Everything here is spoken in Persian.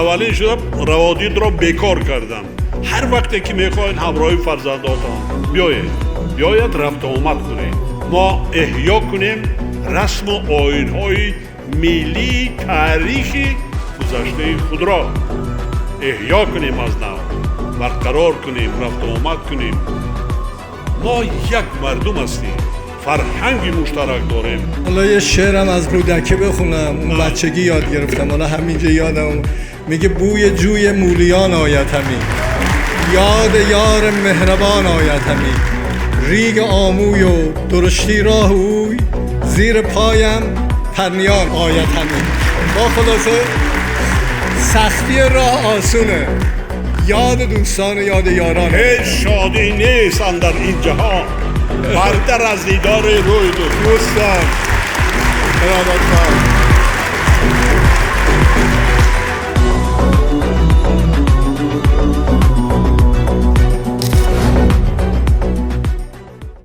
اولین شدم روادید را بیکار کردم. هر وقتی که میخواین همراه فرزنداتان بیاید رفت آمد کنید. ما احیا کنیم رسم و آیین‌های ملی تاریخی گذشته خود را احیا کنیم، از نو برقرار کنیم، رفت آمد کنیم. ما یک مردم هستیم، فرهنگی مشترک داریم. حالا یه شعرم از کودکی بخونم، اون بچگی یاد گرفتم، حالا همینجا یادم میگه بوی جوی مولیان آید همی، یاد یار مهربان آید همی، ریگ آموی و درشتی راه اوی، زیر پایم پرنیان آید همی. با خلاصه سختی راه آسونه، یاد دوستان و یاد یاران. هیچ شادی نیست اندر این جهان بردر از دیدار روی دوستان.